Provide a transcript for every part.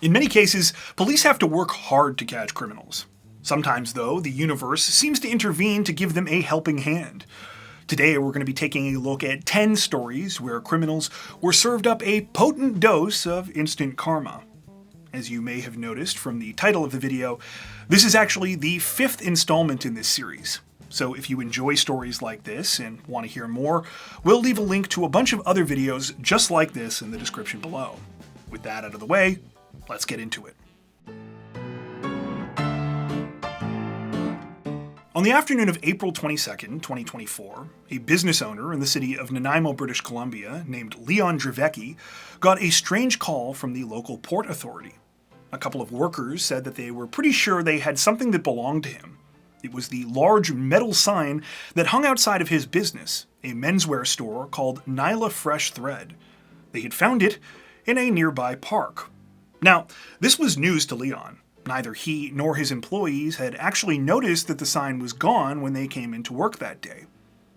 In many cases, police have to work hard to catch criminals. Sometimes, though, the universe seems to intervene to give them a helping hand. Today, we're going to be taking a look at 10 stories where criminals were served up a potent dose of instant karma. As you may have noticed from the title of the video, this is actually the 5th installment in this series. So if you enjoy stories like this and want to hear more, we'll leave a link to a bunch of other videos just like this in the description below. With that out of the way, let's get into it. On the afternoon of April 22nd, 2024, a business owner in the city of Nanaimo, British Columbia, named Leon Drevecki, got a strange call from the local port authority. A couple of workers said that they were pretty sure they had something that belonged to him. It was the large metal sign that hung outside of his business, a menswear store called Nyla Fresh Thread. They had found it in a nearby park. Now, this was news to Leon. Neither he nor his employees had actually noticed that the sign was gone when they came into work that day.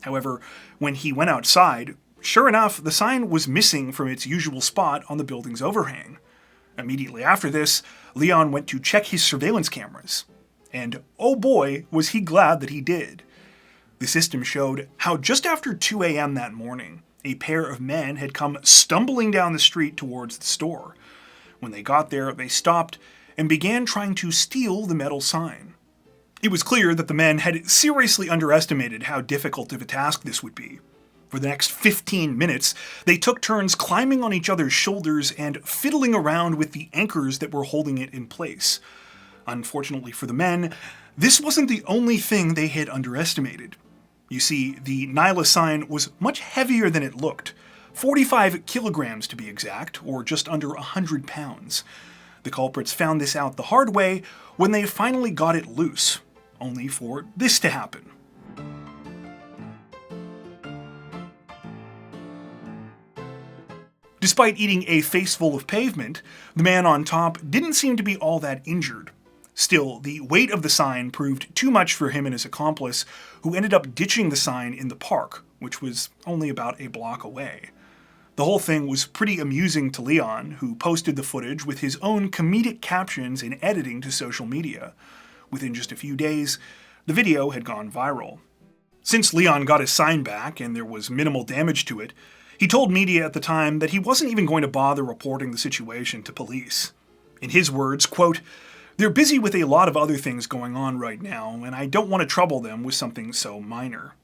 However, when he went outside, sure enough, the sign was missing from its usual spot on the building's overhang. Immediately after this, Leon went to check his surveillance cameras. And oh boy, was he glad that he did. The system showed how just after 2 a.m. that morning, a pair of men had come stumbling down the street towards the store. When they got there, they stopped and began trying to steal the metal sign. It was clear that the men had seriously underestimated how difficult of a task this would be. For the next 15 minutes, they took turns climbing on each other's shoulders and fiddling around with the anchors that were holding it in place. Unfortunately for the men, this wasn't the only thing they had underestimated. You see, the Nyla sign was much heavier than it looked, 45 kilograms to be exact, or just under 100 pounds. The culprits found this out the hard way when they finally got it loose, only for this to happen. Despite eating a face full of pavement, the man on top didn't seem to be all that injured. Still, the weight of the sign proved too much for him and his accomplice, who ended up ditching the sign in the park, which was only about a block away. The whole thing was pretty amusing to Leon, who posted the footage with his own comedic captions and editing to social media. Within just a few days, the video had gone viral. Since Leon got his sign back and there was minimal damage to it, he told media at the time that he wasn't even going to bother reporting the situation to police. In his words, quote, "They're busy with a lot of other things going on right now, and I don't want to trouble them with something so minor."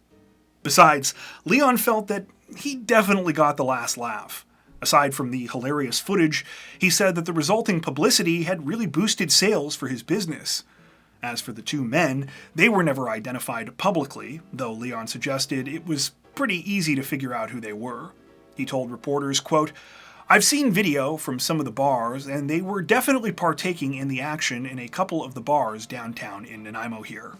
Besides, Leon felt that he definitely got the last laugh. Aside from the hilarious footage, he said that the resulting publicity had really boosted sales for his business. As for the two men, they were never identified publicly, though Leon suggested it was pretty easy to figure out who they were. He told reporters, quote, "I've seen video from some of the bars, and they were definitely partaking in the action in a couple of the bars downtown in Nanaimo here."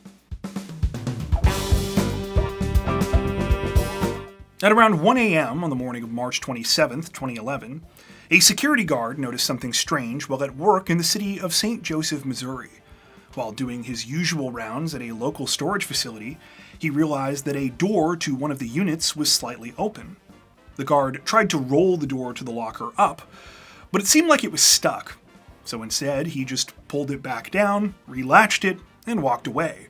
At around 1 a.m. on the morning of March 27th, 2011, a security guard noticed something strange while at work in the city of St. Joseph, Missouri. While doing his usual rounds at a local storage facility, he realized that a door to one of the units was slightly open. The guard tried to roll the door to the locker up, but it seemed like it was stuck. So instead, he just pulled it back down, relatched it, and walked away.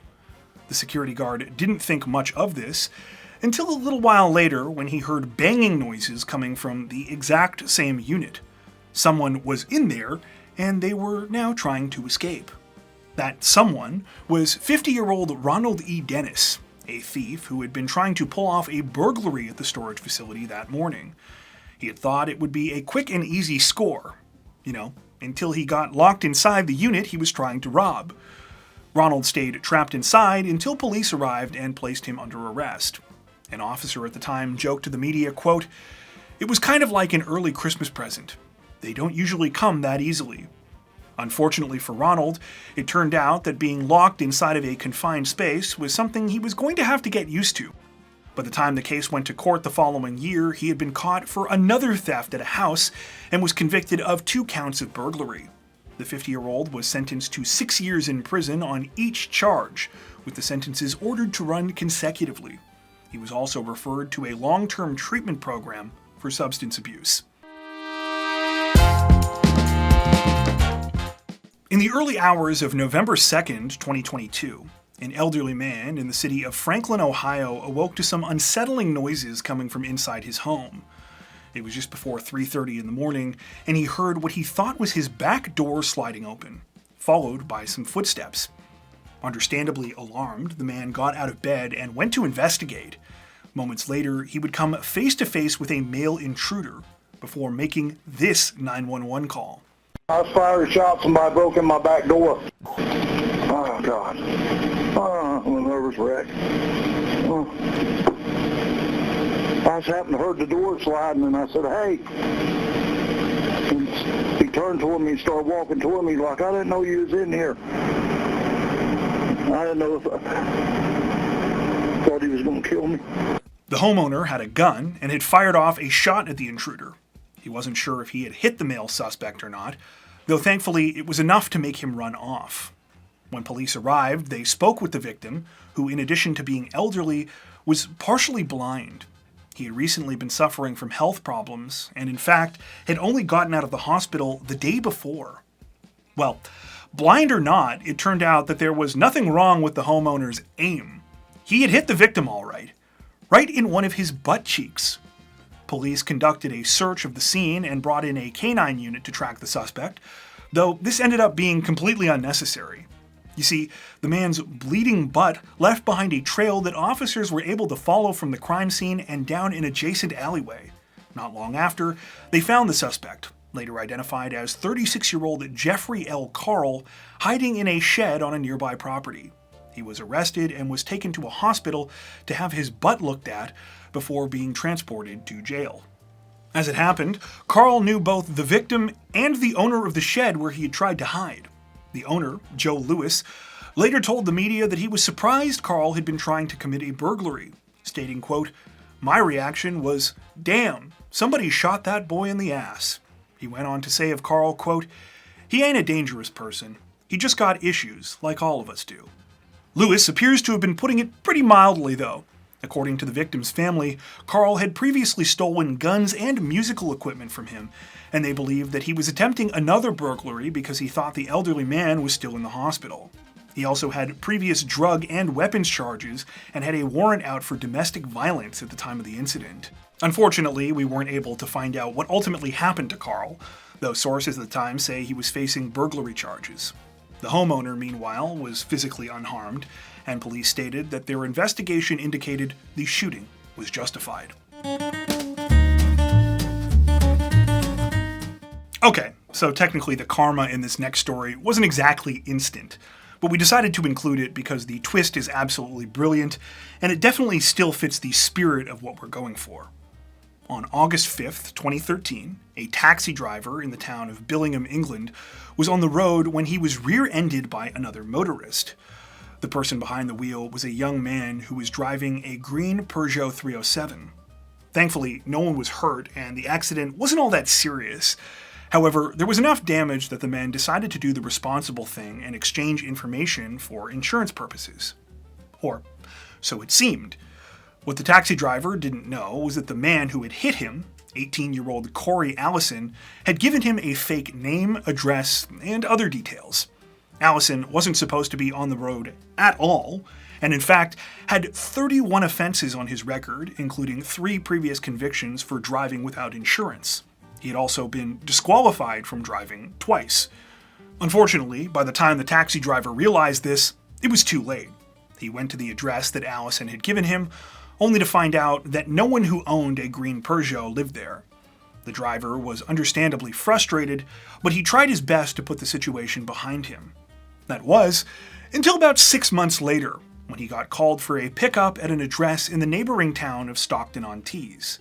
The security guard didn't think much of this until a little while later when he heard banging noises coming from the exact same unit. Someone was in there, and they were now trying to escape. That someone was 50-year-old Ronald E. Dennis, a thief who had been trying to pull off a burglary at the storage facility that morning. He had thought it would be a quick and easy score, until he got locked inside the unit he was trying to rob. Ronald stayed trapped inside until police arrived and placed him under arrest. An officer at the time joked to the media, quote, "It was kind of like an early Christmas present. They don't usually come that easily." Unfortunately for Ronald, it turned out that being locked inside of a confined space was something he was going to have to get used to. By the time the case went to court the following year, he had been caught for another theft at a house and was convicted of 2 counts of burglary. The 50-year-old was sentenced to 6 years in prison on each charge, with the sentences ordered to run consecutively. He was also referred to a long-term treatment program for substance abuse. In the early hours of November 2nd, 2022, an elderly man in the city of Franklin, Ohio, awoke to some unsettling noises coming from inside his home. It was just before 3:30 in the morning, and he heard what he thought was his back door sliding open, followed by some footsteps. Understandably alarmed, the man got out of bed and went to investigate. Moments later, he would come face to face with a male intruder before making this 911 call. I was fired a shot. Somebody broke in my back door. Oh, God. Oh, I'm a nervous wreck. Oh. I just happened to heard the door sliding, and I said, hey. And he turned toward me and started walking toward me like, I didn't know you was in here. I didn't know if I thought he was going to kill me. The homeowner had a gun and had fired off a shot at the intruder. He wasn't sure if he had hit the male suspect or not, though thankfully it was enough to make him run off. When police arrived, they spoke with the victim, who in addition to being elderly, was partially blind. He had recently been suffering from health problems, and in fact, had only gotten out of the hospital the day before. Well, blind or not, it turned out that there was nothing wrong with the homeowner's aim. He had hit the victim all right in one of his butt cheeks. Police conducted a search of the scene and brought in a canine unit to track the suspect, though this ended up being completely unnecessary. You see, the man's bleeding butt left behind a trail that officers were able to follow from the crime scene and down an adjacent alleyway. Not long after, they found the suspect, later identified as 36-year-old Jeffrey L. Carl, hiding in a shed on a nearby property. He was arrested and was taken to a hospital to have his butt looked at before being transported to jail. As it happened, Carl knew both the victim and the owner of the shed where he had tried to hide. The owner, Joe Lewis, later told the media that he was surprised Carl had been trying to commit a burglary, stating, quote, "My reaction was, damn, somebody shot that boy in the ass." He went on to say of Carl, quote, "He ain't a dangerous person. He just got issues, like all of us do." Lewis appears to have been putting it pretty mildly, though. According to the victim's family, Carl had previously stolen guns and musical equipment from him, and they believed that he was attempting another burglary because he thought the elderly man was still in the hospital. He also had previous drug and weapons charges and had a warrant out for domestic violence at the time of the incident. Unfortunately, we weren't able to find out what ultimately happened to Carl, though sources at the time say he was facing burglary charges. The homeowner, meanwhile, was physically unharmed, and police stated that their investigation indicated the shooting was justified. Okay, so technically the karma in this next story wasn't exactly instant, but we decided to include it because the twist is absolutely brilliant, and it definitely still fits the spirit of what we're going for. On August 5th, 2013, a taxi driver in the town of Billingham, England, was on the road when he was rear-ended by another motorist. The person behind the wheel was a young man who was driving a green Peugeot 307. Thankfully, no one was hurt, and the accident wasn't all that serious. However, there was enough damage that the man decided to do the responsible thing and exchange information for insurance purposes. Or so it seemed. What the taxi driver didn't know was that the man who had hit him, 18-year-old Corey Allison, had given him a fake name, address, and other details. Allison wasn't supposed to be on the road at all, and in fact had 31 offenses on his record, including 3 previous convictions for driving without insurance. He had also been disqualified from driving twice. Unfortunately, by the time the taxi driver realized this, it was too late. He went to the address that Allison had given him, only to find out that no one who owned a green Peugeot lived there. The driver was understandably frustrated, but he tried his best to put the situation behind him. That was, until about 6 months later, when he got called for a pickup at an address in the neighboring town of Stockton-on-Tees.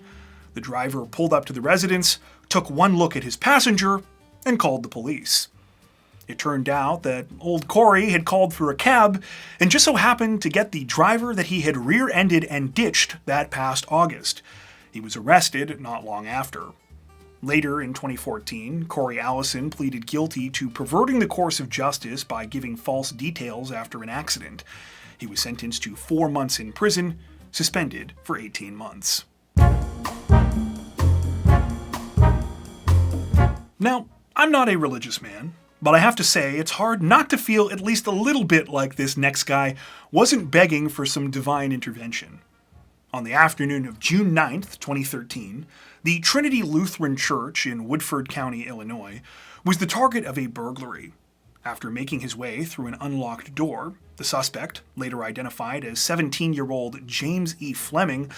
The driver pulled up to the residence, took one look at his passenger, and called the police. It turned out that old Corey had called for a cab and just so happened to get the driver that he had rear-ended and ditched that past August. He was arrested not long after. Later in 2014, Corey Allison pleaded guilty to perverting the course of justice by giving false details after an accident. He was sentenced to 4 months in prison, suspended for 18 months. Now, I'm not a religious man, But I have to say, it's hard not to feel at least a little bit like this next guy wasn't begging for some divine intervention. On the afternoon of June 9th, 2013, the Trinity Lutheran Church in Woodford County, Illinois, was the target of a burglary. After making his way through an unlocked door, the suspect, later identified as 17-year-old James E. Fleming,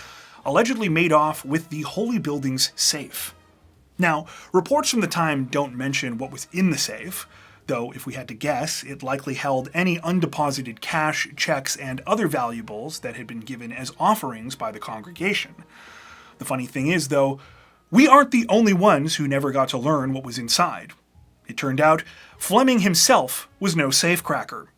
allegedly made off with the holy building's safe. Now, reports from the time don't mention what was in the safe, though if we had to guess, it likely held any undeposited cash, checks, and other valuables that had been given as offerings by the congregation. The funny thing is, though, we aren't the only ones who never got to learn what was inside. It turned out Fleming himself was no safecracker.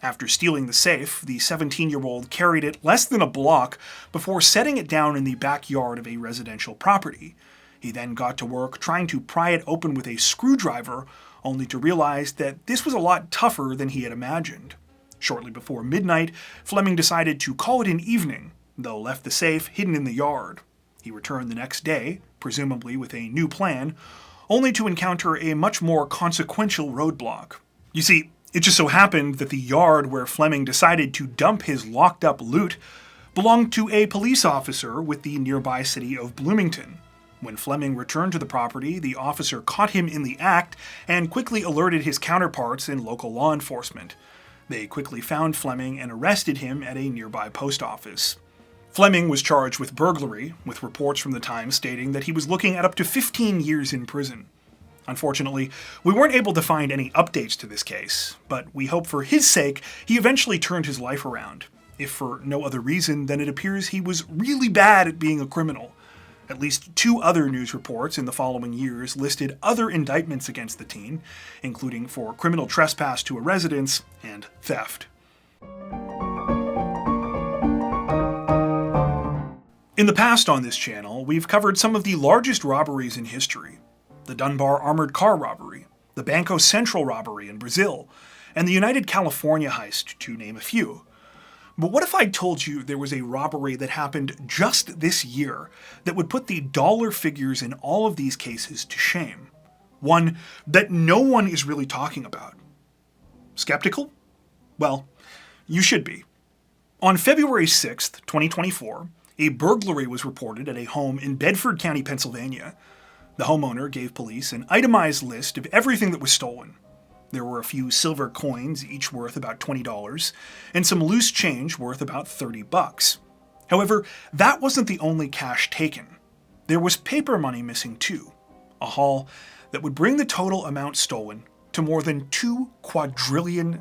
After stealing the safe, the 17-year-old carried it less than a block before setting it down in the backyard of a residential property. He then got to work trying to pry it open with a screwdriver, only to realize that this was a lot tougher than he had imagined. Shortly before midnight, Fleming decided to call it an evening, though left the safe hidden in the yard. He returned the next day, presumably with a new plan, only to encounter a much more consequential roadblock. You see, it just so happened that the yard where Fleming decided to dump his locked-up loot belonged to a police officer with the nearby city of Bloomington. When Fleming returned to the property, the officer caught him in the act and quickly alerted his counterparts in local law enforcement. They quickly found Fleming and arrested him at a nearby post office. Fleming was charged with burglary, with reports from the time stating that he was looking at up to 15 years in prison. Unfortunately, we weren't able to find any updates to this case, but we hope for his sake he eventually turned his life around, if for no other reason than it appears he was really bad at being a criminal. At least 2 other news reports in the following years listed other indictments against the teen, including for criminal trespass to a residence and theft. In the past on this channel, we've covered some of the largest robberies in history. The Dunbar armored car robbery, the Banco Central robbery in Brazil, and the United California heist, to name a few. But what if I told you there was a robbery that happened just this year that would put the dollar figures in all of these cases to shame? One that no one is really talking about. Skeptical? Well, you should be. On February 6th, 2024, a burglary was reported at a home in Bedford County, Pennsylvania. The homeowner gave police an itemized list of everything that was stolen. There were a few silver coins, each worth about $20, and some loose change worth about $30. However, that wasn't the only cash taken. There was paper money missing too, a haul that would bring the total amount stolen to more than $2 quadrillion.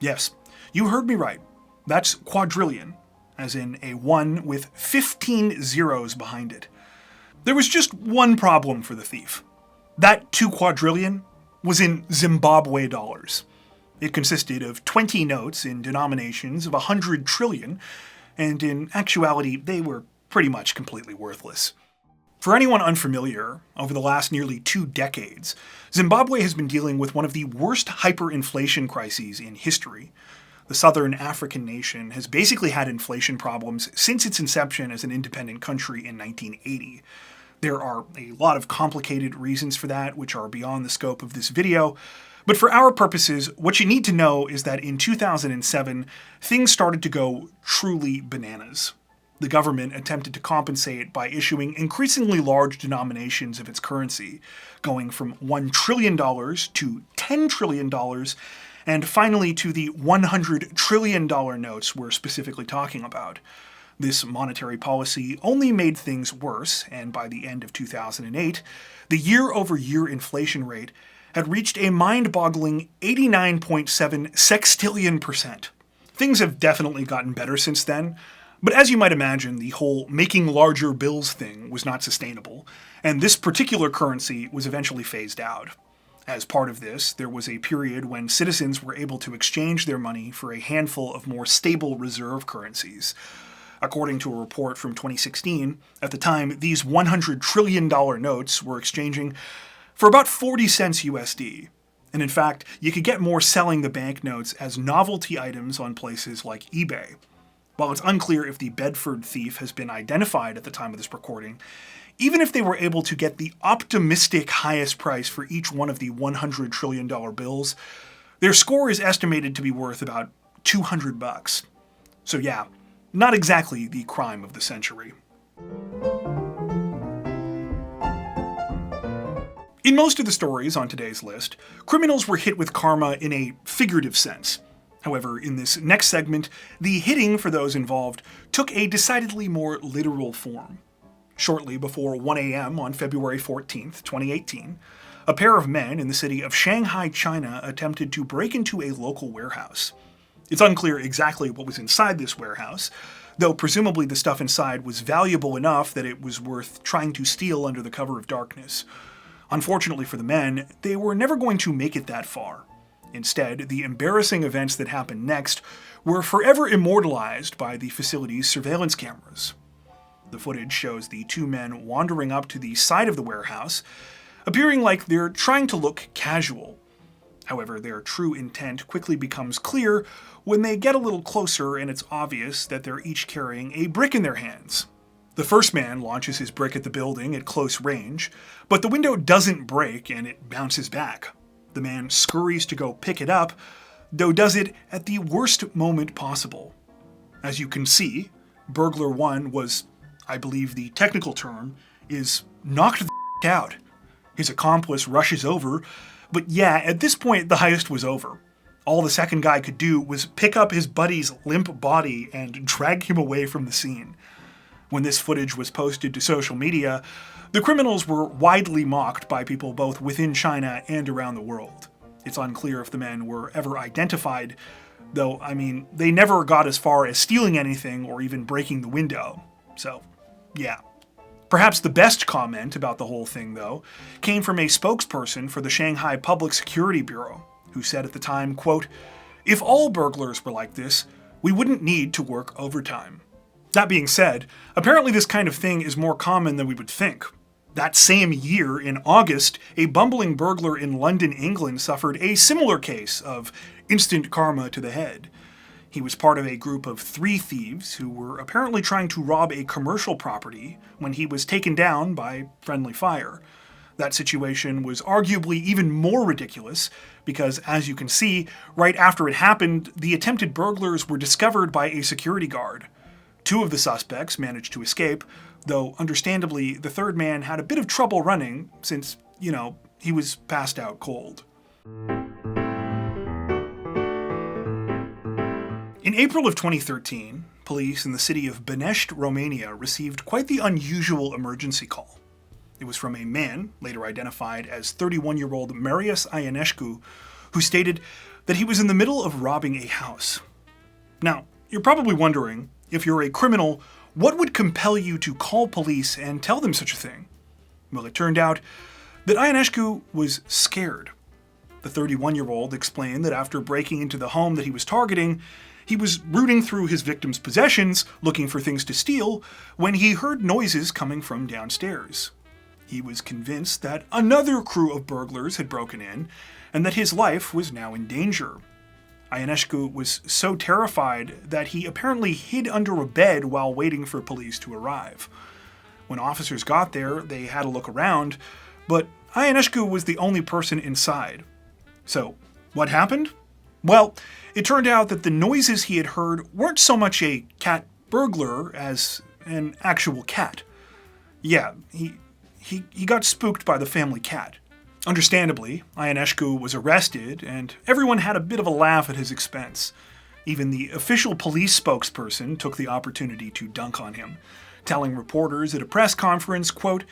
Yes, you heard me right. That's quadrillion, as in a 1 with 15 zeros behind it. There was just one problem for the thief. That 2 quadrillion was in Zimbabwe dollars. It consisted of 20 notes in denominations of 100 trillion, and in actuality, they were pretty much completely worthless. For anyone unfamiliar, over the last nearly 2 decades, Zimbabwe has been dealing with one of the worst hyperinflation crises in history. The southern African nation has basically had inflation problems since its inception as an independent country in 1980. There are a lot of complicated reasons for that, which are beyond the scope of this video, but for our purposes, what you need to know is that in 2007, things started to go truly bananas. The government attempted to compensate by issuing increasingly large denominations of its currency, going from $1 trillion to $10 trillion, and finally to the $100 trillion notes we're specifically talking about. This monetary policy only made things worse, and by the end of 2008, the year-over-year inflation rate had reached a mind-boggling 89.7 sextillion%. Things have definitely gotten better since then, but as you might imagine, the whole making larger bills thing was not sustainable, and this particular currency was eventually phased out. As part of this, there was a period when citizens were able to exchange their money for a handful of more stable reserve currencies. According to a report from 2016, at the time, these $100 trillion notes were exchanging for about 40 cents USD. And in fact, you could get more selling the banknotes as novelty items on places like eBay. While it's unclear if the Bedford thief has been identified at the time of this recording, even if they were able to get the optimistic highest price for each one of the $100 trillion bills, their score is estimated to be worth about $200. So yeah, not exactly the crime of the century. In most of the stories on today's list, criminals were hit with karma in a figurative sense. However, in this next segment, the hitting for those involved took a decidedly more literal form. Shortly before 1 a.m. on February 14th, 2018, a pair of men in the city of Shanghai, China attempted to break into a local warehouse. It's unclear exactly what was inside this warehouse, though presumably the stuff inside was valuable enough that it was worth trying to steal under the cover of darkness. Unfortunately for the men, they were never going to make it that far. Instead, the embarrassing events that happened next were forever immortalized by the facility's surveillance cameras. The footage shows the two men wandering up to the side of the warehouse, appearing like they're trying to look casual. However, their true intent quickly becomes clear when they get a little closer and it's obvious that they're each carrying a brick in their hands. The first man launches his brick at the building at close range, but the window doesn't break and it bounces back. The man scurries to go pick it up, though does it at the worst moment possible. As you can see, Burglar 1 was, I believe the technical term, is knocked the out. His accomplice rushes over, but yeah, at this point the heist was over. All the second guy could do was pick up his buddy's limp body and drag him away from the scene. When this footage was posted to social media, the criminals were widely mocked by people both within China and around the world. It's unclear if the men were ever identified, though, they never got as far as stealing anything or even breaking the window. So, yeah. Perhaps the best comment about the whole thing, though, came from a spokesperson for the Shanghai Public Security Bureau, who said at the time, quote, "If all burglars were like this, we wouldn't need to work overtime." That being said, apparently this kind of thing is more common than we would think. That same year, in August, a bumbling burglar in London, England suffered a similar case of instant karma to the head. He was part of a group of 3 thieves who were apparently trying to rob a commercial property when he was taken down by friendly fire. That situation was arguably even more ridiculous because, as you can see, right after it happened, the attempted burglars were discovered by a security guard. 2 of the suspects managed to escape, though understandably the third man had a bit of trouble running since, he was passed out cold. In April of 2013, police in the city of Bănești, Romania received quite the unusual emergency call. It was from a man, later identified as 31-year-old Marius Ionescu, who stated that he was in the middle of robbing a house. Now, you're probably wondering, if you're a criminal, what would compel you to call police and tell them such a thing? Well, it turned out that Ionescu was scared. The 31-year-old explained that after breaking into the home that he was targeting, he was rooting through his victim's possessions, looking for things to steal, when he heard noises coming from downstairs. He was convinced that another crew of burglars had broken in, and that his life was now in danger. Ionescu was so terrified that he apparently hid under a bed while waiting for police to arrive. When officers got there, they had a look around, but Ionescu was the only person inside. So, what happened? Well, it turned out that the noises he had heard weren't so much a cat burglar as an actual cat. Yeah, he got spooked by the family cat. Understandably, Ionescu was arrested, and everyone had a bit of a laugh at his expense. Even the official police spokesperson took the opportunity to dunk on him, telling reporters at a press conference, quote,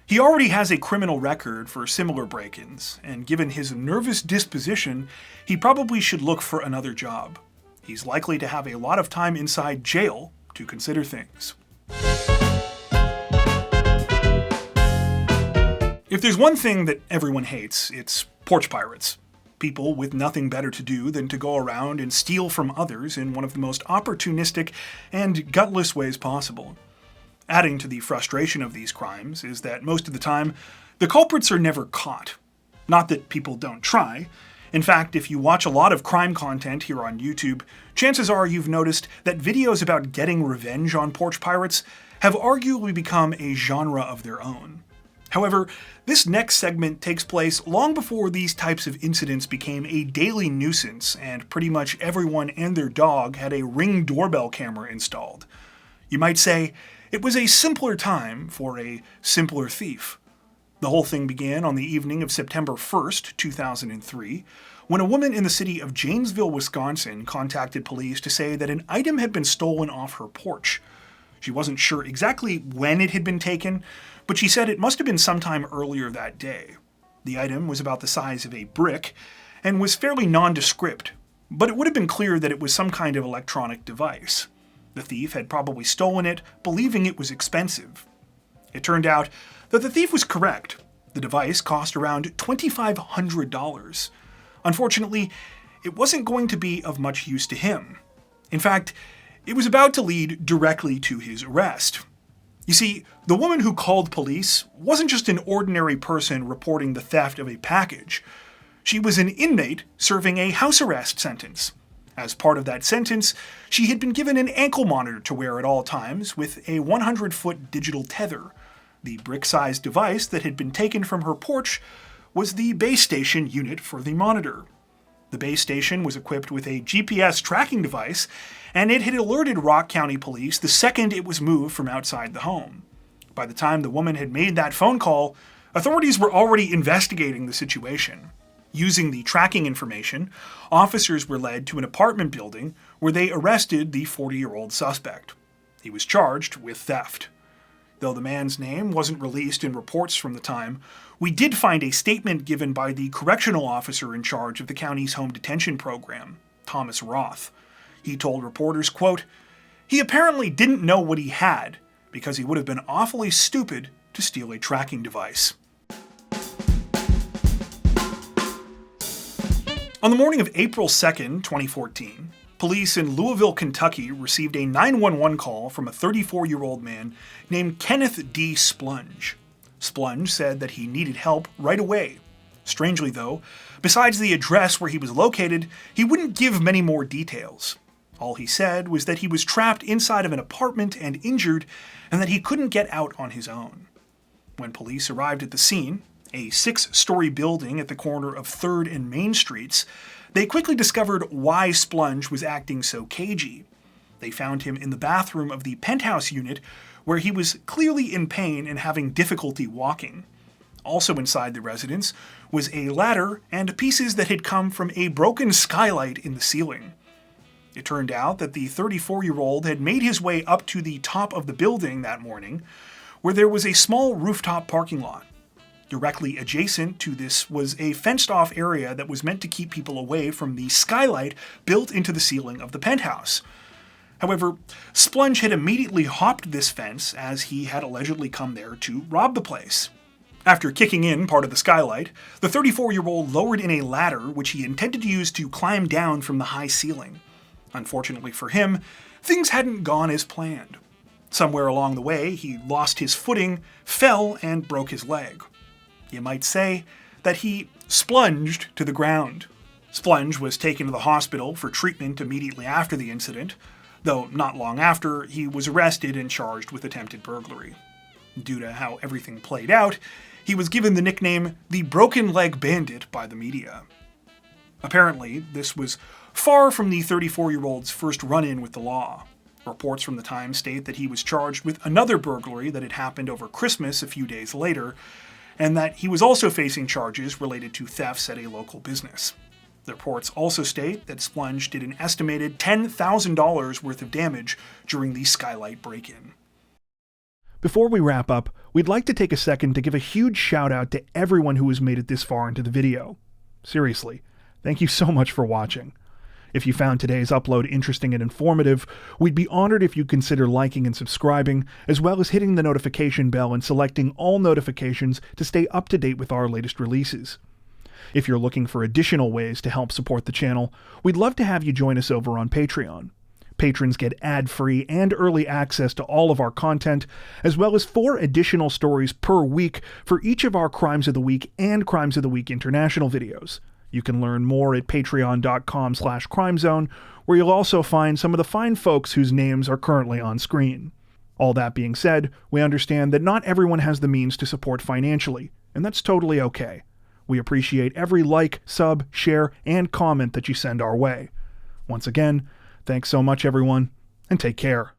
"He already has a criminal record for similar break-ins, and given his nervous disposition, he probably should look for another job. He's likely to have a lot of time inside jail to consider things." If there's one thing that everyone hates, it's porch pirates. People with nothing better to do than to go around and steal from others in one of the most opportunistic and gutless ways possible. Adding to the frustration of these crimes is that most of the time, the culprits are never caught. Not that people don't try. In fact, if you watch a lot of crime content here on YouTube, chances are you've noticed that videos about getting revenge on porch pirates have arguably become a genre of their own. However, this next segment takes place long before these types of incidents became a daily nuisance and pretty much everyone and their dog had a Ring doorbell camera installed. You might say, it was a simpler time for a simpler thief. The whole thing began on the evening of September 1st, 2003, when a woman in the city of Janesville, Wisconsin contacted police to say that an item had been stolen off her porch. She wasn't sure exactly when it had been taken, but she said it must have been sometime earlier that day. The item was about the size of a brick and was fairly nondescript, but it would have been clear that it was some kind of electronic device. The thief had probably stolen it, believing it was expensive. It turned out that the thief was correct. The device cost around $2,500. Unfortunately, it wasn't going to be of much use to him. In fact, it was about to lead directly to his arrest. You see, the woman who called police wasn't just an ordinary person reporting the theft of a package. She was an inmate serving a house arrest sentence. As part of that sentence, she had been given an ankle monitor to wear at all times with a 100-foot digital tether. The brick-sized device that had been taken from her porch was the base station unit for the monitor. The base station was equipped with a GPS tracking device, and it had alerted Rock County Police the second it was moved from outside the home. By the time the woman had made that phone call, authorities were already investigating the situation. Using the tracking information, officers were led to an apartment building where they arrested the 40-year-old suspect. He was charged with theft. Though the man's name wasn't released in reports from the time, we did find a statement given by the correctional officer in charge of the county's home detention program, Thomas Roth. He told reporters, quote, "He apparently didn't know what he had because he would have been awfully stupid to steal a tracking device." On the morning of April 2nd, 2014, police in Louisville, Kentucky received a 911 call from a 34-year-old man named Kenneth D. Splunge. Splunge said that he needed help right away. Strangely though, besides the address where he was located, he wouldn't give many more details. All he said was that he was trapped inside of an apartment and injured, and that he couldn't get out on his own. When police arrived at the scene, a 6-story building at the corner of 3rd and Main Streets, they quickly discovered why Splunge was acting so cagey. They found him in the bathroom of the penthouse unit, where he was clearly in pain and having difficulty walking. Also inside the residence was a ladder and pieces that had come from a broken skylight in the ceiling. It turned out that the 34-year-old had made his way up to the top of the building that morning, where there was a small rooftop parking lot. Directly adjacent to this was a fenced-off area that was meant to keep people away from the skylight built into the ceiling of the penthouse. However, Splunge had immediately hopped this fence as he had allegedly come there to rob the place. After kicking in part of the skylight, the 34-year-old lowered in a ladder which he intended to use to climb down from the high ceiling. Unfortunately for him, things hadn't gone as planned. Somewhere along the way, he lost his footing, fell, and broke his leg. You might say that he splunged to the ground. Splunge was taken to the hospital for treatment immediately after the incident, though not long after, he was arrested and charged with attempted burglary. Due to how everything played out, he was given the nickname the Broken Leg Bandit by the media. Apparently, this was far from the 34-year-old's first run-in with the law. Reports from the time state that he was charged with another burglary that had happened over Christmas a few days later, and that he was also facing charges related to thefts at a local business. The reports also state that Splunge did an estimated $10,000 worth of damage during the skylight break-in. Before we wrap up, we'd like to take a second to give a huge shout out to everyone who has made it this far into the video. Seriously, thank you so much for watching. If you found today's upload interesting and informative, we'd be honored if you consider liking and subscribing, as well as hitting the notification bell and selecting all notifications to stay up to date with our latest releases. If you're looking for additional ways to help support the channel, we'd love to have you join us over on Patreon. Patrons get ad-free and early access to all of our content, as well as 4 additional stories per week for each of our Crimes of the Week and Crimes of the Week International videos. You can learn more at patreon.com/crimezone, where you'll also find some of the fine folks whose names are currently on screen. All that being said, we understand that not everyone has the means to support financially, and that's totally okay. We appreciate every like, sub, share, and comment that you send our way. Once again, thanks so much everyone, and take care.